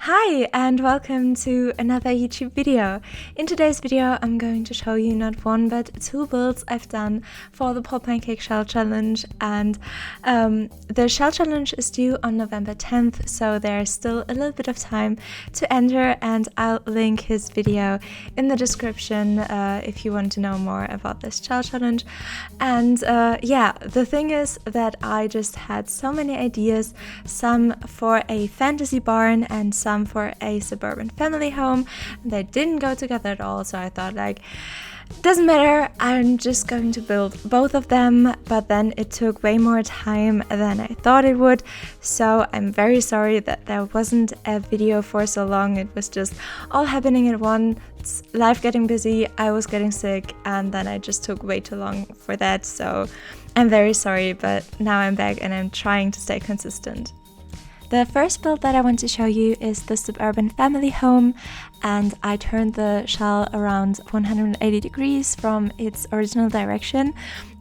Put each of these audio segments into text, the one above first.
Hi and welcome to another YouTube video. In today's video I'm going to show you not one but two builds I've done for the Pole Pancake Shell Challenge, and the Shell Challenge is due on November 10th, so there's still a little bit of time to enter, and I'll link his video in the description if you want to know more about this Shell Challenge. And yeah, the thing is that I just had so many ideas, some for a fantasy barn and some for a suburban family home. They didn't go together at all, so I thought, like, doesn't matter, I'm just going to build both of them. But then it took way more time than I thought it would, so I'm very sorry that there wasn't a video for so long. It was just all happening at once, life getting busy, I was getting sick, and then I just took way too long for that, so I'm very sorry, but now I'm back and I'm trying to stay consistent. The first build that I want to show you is the Suburban family home, and I turned the shell around 180 degrees from its original direction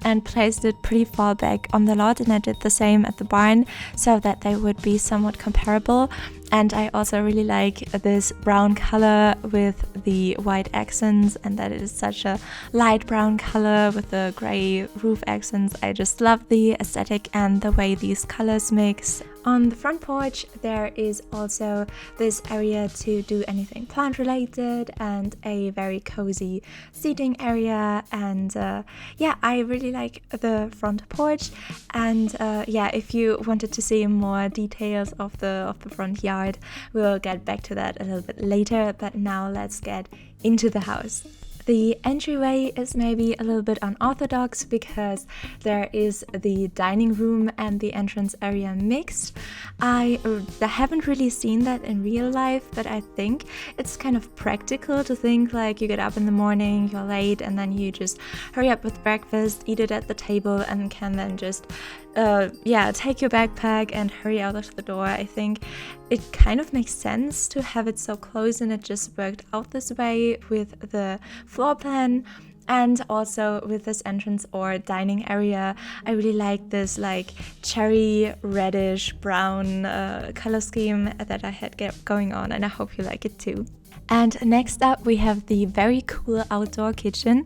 and placed it pretty far back on the lot, and I did the same at the barn so that they would be somewhat comparable. And I also really like this brown color with the white accents, and that it is such a light brown color with the gray roof accents. I just love the aesthetic and the way these colors mix. On the front porch there is also this area to do anything plant related and a very cozy seating area, and yeah, I really like the front porch. And yeah, if you wanted to see more details of the front yard, we'll get back to that a little bit later, but now let's get into the house. The entryway is maybe a little bit unorthodox because there is the dining room and the entrance area mixed. I haven't really seen that in real life, but I think it's kind of practical to think like you get up in the morning, you're late, and then you just hurry up with breakfast, eat it at the table, and can then just yeah, take your backpack and hurry out of the door. I think it kind of makes sense to have it so close, and it just worked out this way with the floor plan and also with this entrance or dining area. I really like this like cherry reddish brown color scheme that I had going on, and I hope you like it too. And next up we have the very cool outdoor kitchen,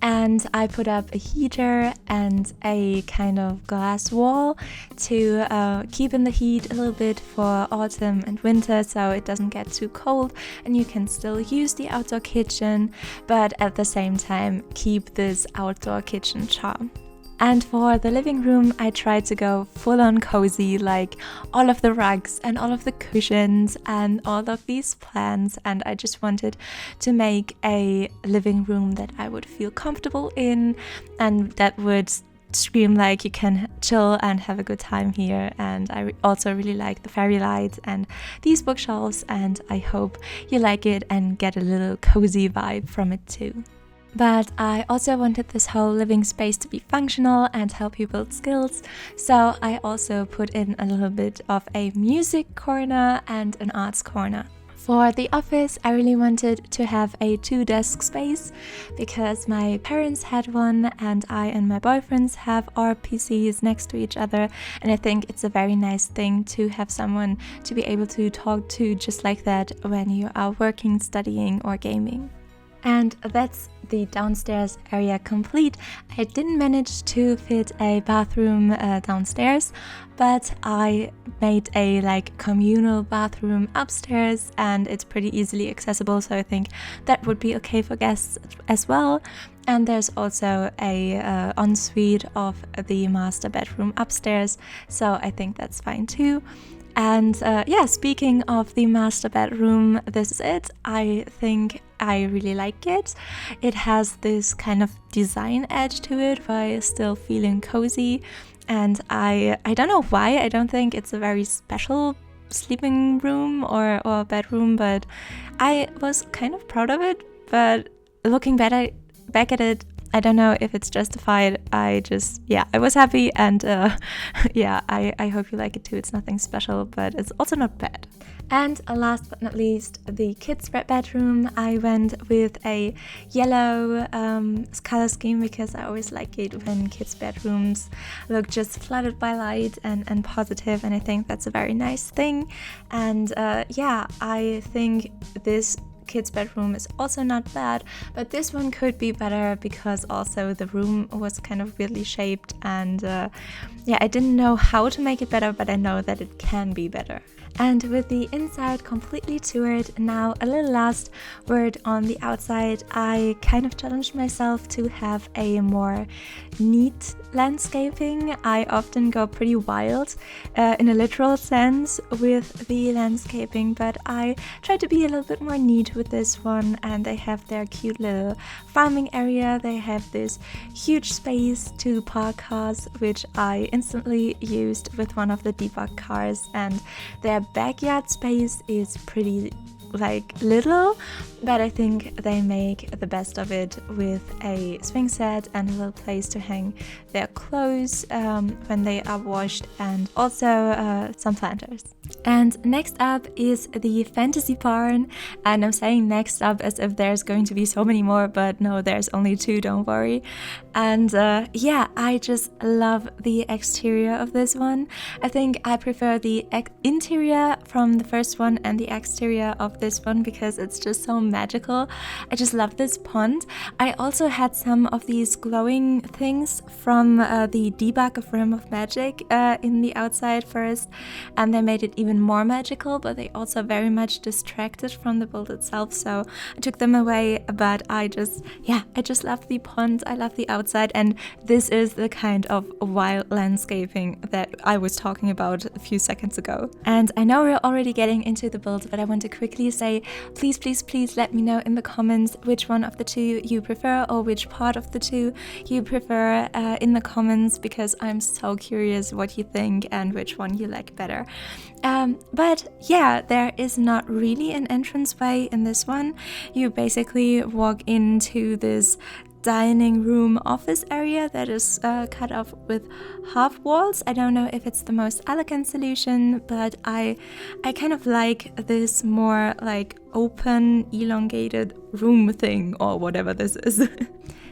and I put up a heater and a kind of glass wall to keep in the heat a little bit for autumn and winter, so it doesn't get too cold and you can still use the outdoor kitchen, but at the same time keep this outdoor kitchen charm. And for the living room, I tried to go full on cozy, like all of the rugs and all of the cushions and all of these plants, and I just wanted to make a living room that I would feel comfortable in and that would scream like you can chill and have a good time here. And I also really like the fairy lights and these bookshelves, and I hope you like it and get a little cozy vibe from it too. But I also wanted this whole living space to be functional and help you build skills, so I also put in a little bit of a music corner and an arts corner. For the office, I really wanted to have a 2-desk space because my parents had one and I and my boyfriends have our PCs next to each other, and I think it's a very nice thing to have someone to be able to talk to just like that when you are working, studying or gaming. And that's the downstairs area complete. I didn't manage to fit a bathroom downstairs, but I made a like communal bathroom upstairs, and it's pretty easily accessible, so I think that would be okay for guests as well. And there's also a ensuite of the master bedroom upstairs, so I think that's fine too. And yeah, speaking of the master bedroom, this is it. I think I really like it. It has this kind of design edge to it while still feeling cozy, and I don't know why. I don't think it's a very special sleeping room or bedroom, but I was kind of proud of it. But looking back at it, I don't know if it's justified. I was happy, and I hope you like it too. It's nothing special, but it's also not bad. And last but not least, the kids' bedroom. I went with a yellow color scheme because I always like it when kids' bedrooms look just flooded by light and positive, and I think that's a very nice thing. And I think this kids' bedroom is also not bad, but this one could be better because also the room was kind of weirdly shaped, and I didn't know how to make it better, but I know that it can be better. And with the inside completely toured, now a little last word on the outside. I kind of challenged myself to have a more neat landscaping. I often go pretty wild in a literal sense with the landscaping, but I tried to be a little bit more neat with this one. And they have their cute little farming area. They have this huge space to park cars, which I instantly used with one of the debug cars, and their backyard space is pretty little, but I think they make the best of it with a swing set and a little place to hang their clothes when they are washed, and also some planters. And next up is the fantasy barn, and I'm saying next up as if there's going to be so many more, but no, there's only 2, don't worry. And I just love the exterior of this one. I think I prefer the interior from the first one and the exterior of this one because it's just so magical. I just love this pond. I also had some of these glowing things from the debug of Realm of Magic in the outside first, and they made it even more magical, but they also very much distracted from the build itself, so I took them away. But I just love the pond, I love the outside, and this is the kind of wild landscaping that I was talking about a few seconds ago. And I know we're already getting into the build, but I want to quickly say, please let me know in the comments which one of the 2 you prefer, or which part of the 2 you prefer in the comments, because I'm so curious what you think and which one you like better. But yeah, there is not really an entranceway in this one. You basically walk into this dining room office area that is cut off with half walls. I don't know if it's the most elegant solution, but I kind of like this more open elongated room thing, or whatever this is.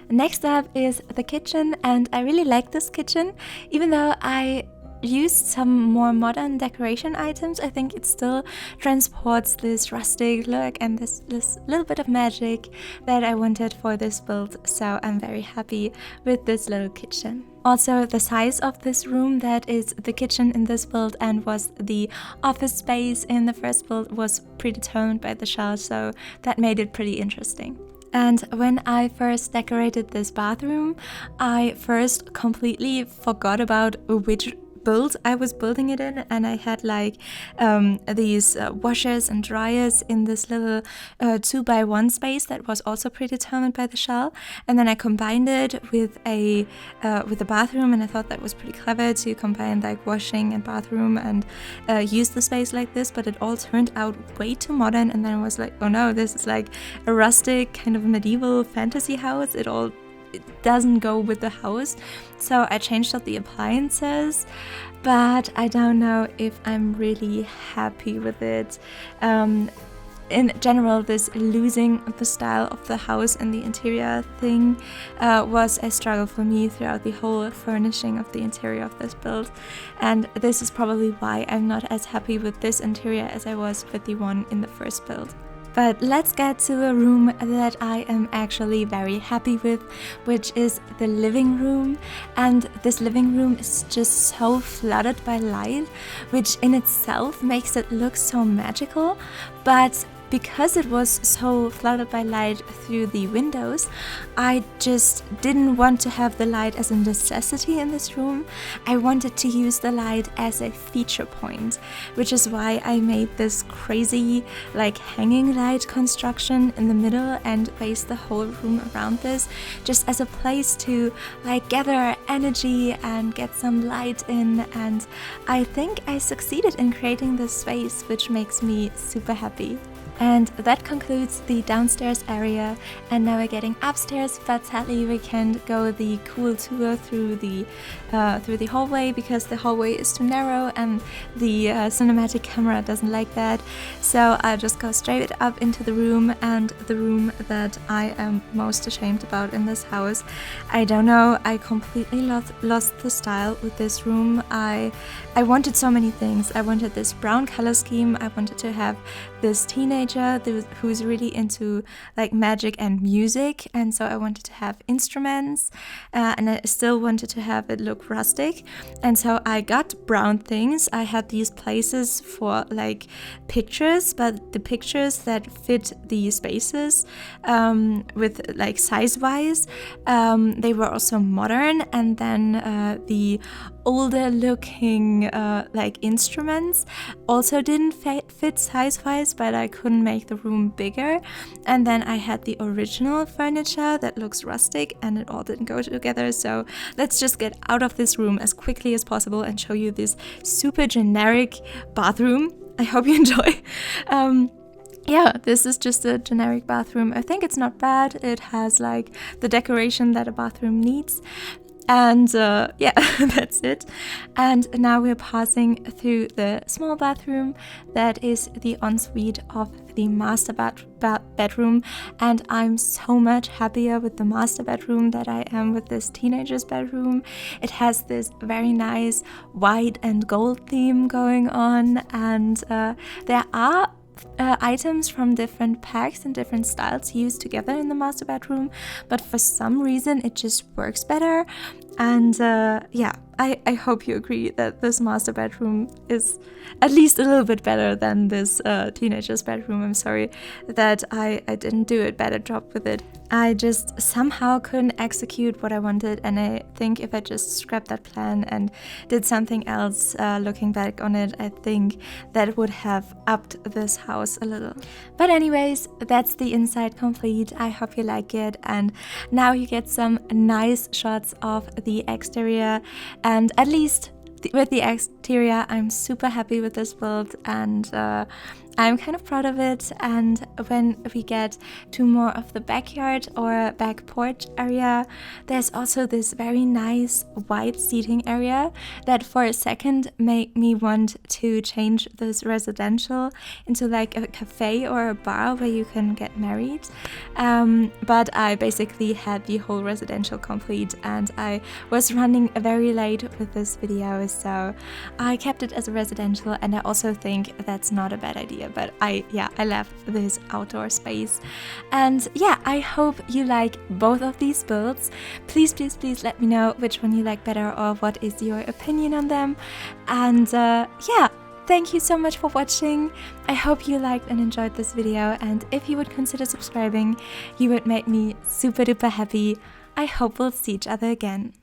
Next up is the kitchen, and I really like this kitchen. Even though I used some more modern decoration items, I think it still transports this rustic look and this little bit of magic that I wanted for this build, so I'm very happy with this little kitchen. Also, the size of this room that is the kitchen in this build and was the office space in the first build was predetermined by the shell, so that made it pretty interesting. And when I first decorated this bathroom, I first completely forgot about which build I was building it in, and I had these washers and dryers in this little 2x1 space that was also predetermined by the shell, and then I combined it with the bathroom, and I thought that was pretty clever to combine washing and bathroom and use the space like this, but it all turned out way too modern, and then I was like, oh no, this is a rustic kind of medieval fantasy house. It doesn't go with the house, so I changed out the appliances, but I don't know if I'm really happy with it. In general, this losing the style of the house and the interior thing was a struggle for me throughout the whole furnishing of the interior of this build, and this is probably why I'm not as happy with this interior as I was with the one in the first build. But let's get to a room that I am actually very happy with, which is the living room. And this living room is just so flooded by light, which in itself makes it look so magical. But because it was so flooded by light through the windows, I just didn't want to have the light as a necessity in this room. I wanted to use the light as a feature point, which is why I made this crazy hanging light construction in the middle and based the whole room around this, just as a place to gather energy and get some light in. And I think I succeeded in creating this space, which makes me super happy. And that concludes the downstairs area, and now we're getting upstairs, but sadly we can't go the cool tour through the hallway because the hallway is too narrow and the cinematic camera doesn't like that. So I'll just go straight up into the room, and the room that I am most ashamed about in this house. I don't know, I completely lost the style with this room. I wanted so many things. I wanted this brown color scheme. I wanted to have this teenager who's really into like magic and music, and so I wanted to have instruments, and I still wanted to have it look rustic, and so I got brown things. I had these places for like pictures, but the pictures that fit the spaces with like size-wise, they were also modern, and then the older looking like instruments also didn't fit size-wise, but I couldn't make the room bigger. And then I had the original furniture that looks rustic, and it all didn't go together. So let's just get out of this room as quickly as possible and show you this super generic bathroom. I hope you enjoy. Yeah, this is just a generic bathroom. I think it's not bad. It has like the decoration that a bathroom needs. And yeah, that's it. And now we're passing through the small bathroom that is the ensuite of the master bedroom. And I'm so much happier with the master bedroom that I am with this teenager's bedroom. It has this very nice white and gold theme going on, and there are items from different packs and different styles used together in the master bedroom, but for some reason it just works better. And yeah, I hope you agree that this master bedroom is at least a little bit better than this teenager's bedroom. I'm sorry that I didn't do a better job with it. I just somehow couldn't execute what I wanted, and I think if I just scrapped that plan and did something else, looking back on it, I think that would have upped this house a little. But anyways, that's the inside complete. I hope you like it, and now you get some nice shots of the exterior, and at least with the exterior I'm super happy with this build, and I'm kind of proud of it. And when we get to more of the backyard or back porch area, there's also this very nice wide seating area that for a second made me want to change this residential into like a cafe or a bar where you can get married. But I basically had the whole residential complete, and I was running very late with this video, so I kept it as a residential, and I also think that's not a bad idea. But I love this outdoor space. And yeah, I hope you like both of these builds. Please let me know which one you like better, or what is your opinion on them. And yeah, thank you so much for watching. I hope you liked and enjoyed this video, and if you would consider subscribing, you would make me super duper happy. I hope we'll see each other again.